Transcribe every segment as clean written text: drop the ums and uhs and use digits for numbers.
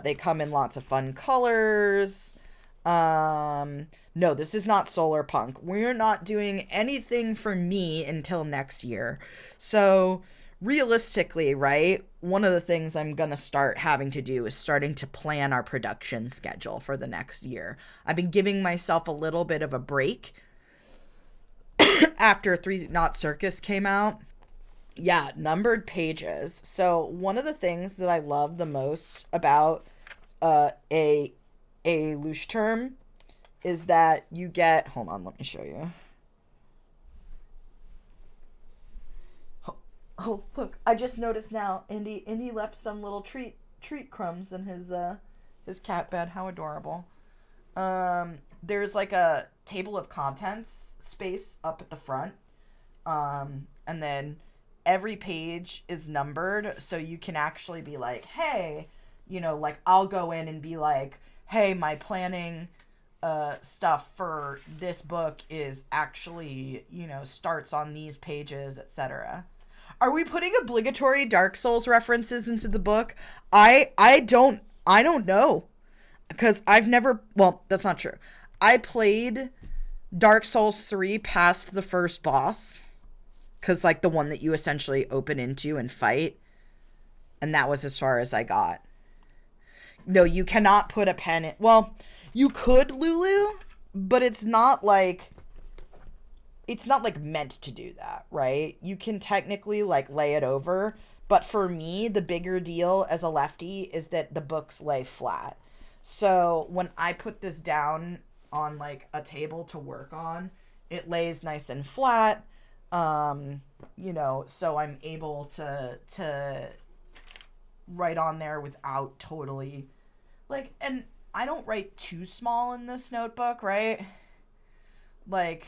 They come in lots of fun colors. No, this is not Solar Punk. We're not doing anything for me until next year. So, realistically, right, one of the things I'm going to start having to do is starting to plan our production schedule for the next year. I've been giving myself a little bit of a break after Three Knot Circus came out. Yeah, numbered pages. So, one of the things that I love the most about a Leuchtturm is that you get, hold on, let me show you. Oh, look, I just noticed now, Indy left some little treat crumbs in his cat bed. How adorable. There's like a table of contents space up at the front. And then every page is numbered, so you can actually be like, hey, like I'll go in and be like, hey, my planning stuff for this book is actually, starts on these pages, etc. Are we putting obligatory Dark Souls references into the book? I don't know, because I've never, well, that's not true. I played Dark Souls 3 past the first boss, because like the one that you essentially open into and fight, and that was as far as I got. No, you cannot put a pen in, well, you could, Lulu, but it's not like meant to do that, right? You can technically like lay it over, but for me, the bigger deal as a lefty is that the books lay flat. So when I put this down on like a table to work on, it lays nice and flat. So I'm able to write on there without totally like, and I don't write too small in this notebook, right? Like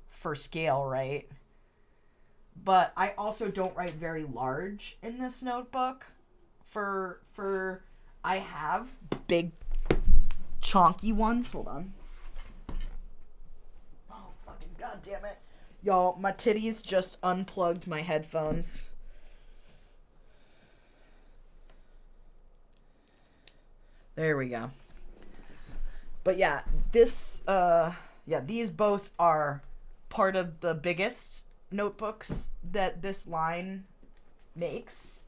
for scale, right? But I also don't write very large in this notebook for I have big chonky ones. Hold on. Oh, fucking goddamn it. Y'all, my titties just unplugged my headphones. There we go. But yeah, these both are part of the biggest notebooks that this line makes.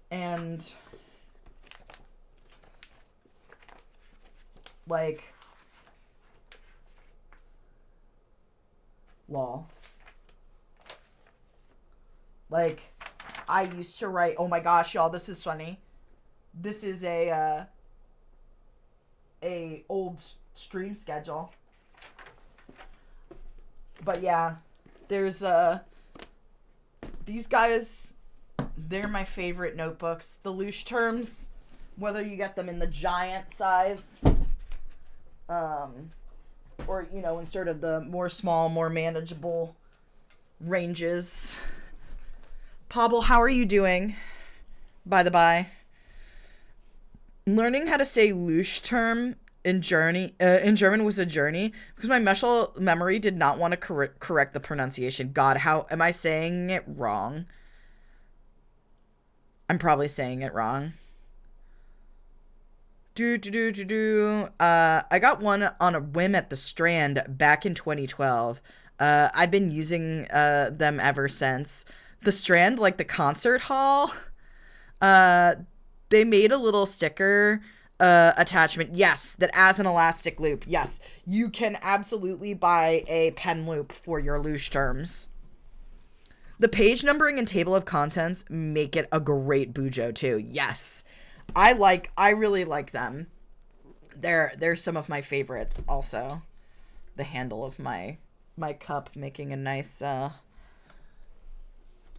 And like, lol. Like, I used to write, oh my gosh, y'all, this is funny. This is a old stream schedule. But yeah, there's these guys, they're my favorite notebooks. The Leuchtturms, whether you get them in the giant size, or, in sort of the more small, more manageable ranges. Pablo, how are you doing? By the by. Learning how to say Leuchtturm in German was a journey, because my muscle memory did not want to correct the pronunciation. God, how am I saying it wrong? I'm probably saying it wrong. I got one on a whim at the Strand back in 2012. I've been using them ever since. The Strand, like the concert hall. They made a little sticker attachment. Yes, that as an elastic loop. Yes, you can absolutely buy a pen loop for your Leuchtturms. The page numbering and table of contents make it a great bujo too. Yes. I really like them. They're some of my favorites also. The handle of my cup making a nice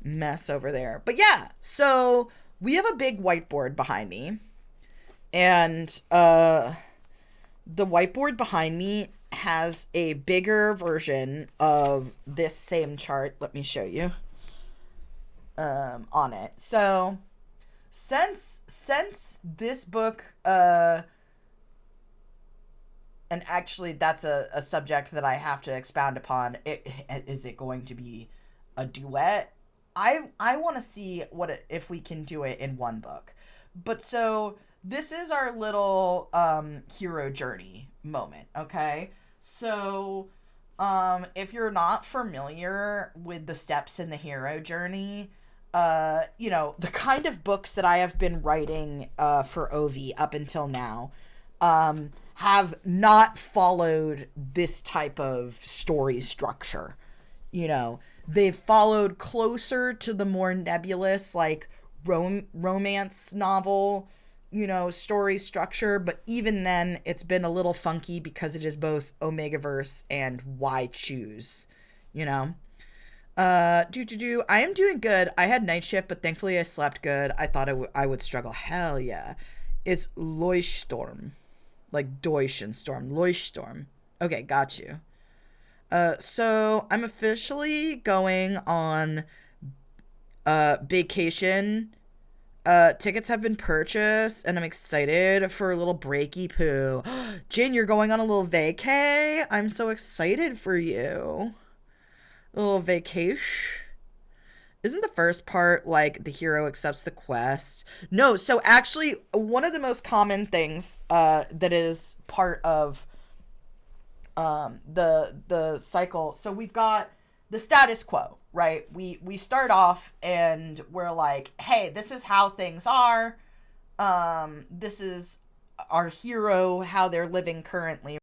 mess over there. But yeah, so we have a big whiteboard behind me. And the whiteboard behind me has a bigger version of this same chart. Let me show you. On it. So since this book, and actually that's a subject that I have to expound upon. Is it going to be a duet I want to see if we can do it in one book. But so this is our little hero journey moment, okay? So if you're not familiar with the steps in the hero journey, the kind of books that I have been writing for Ovi up until now have not followed this type of story structure. They've followed closer to the more nebulous, like, romance novel, story structure. But even then, it's been a little funky because it is both Omegaverse and Why Choose, you know? I am doing good. I had night shift, but thankfully I slept good. I thought I would struggle. Hell yeah. It's Leuchtturm. Like Deutsch and Storm. Leuchtturm. Okay, got you. So I'm officially going on vacation. Tickets have been purchased, and I'm excited for a little breaky poo. Jin, you're going on a little vacay? I'm so excited for you. A little vacation. Isn't the first part like the hero accepts the quest? No, so actually one of the most common things that is part of the cycle. So we've got the status quo, right? We start off and we're like, hey, this is how things are. This is our hero, how they're living currently,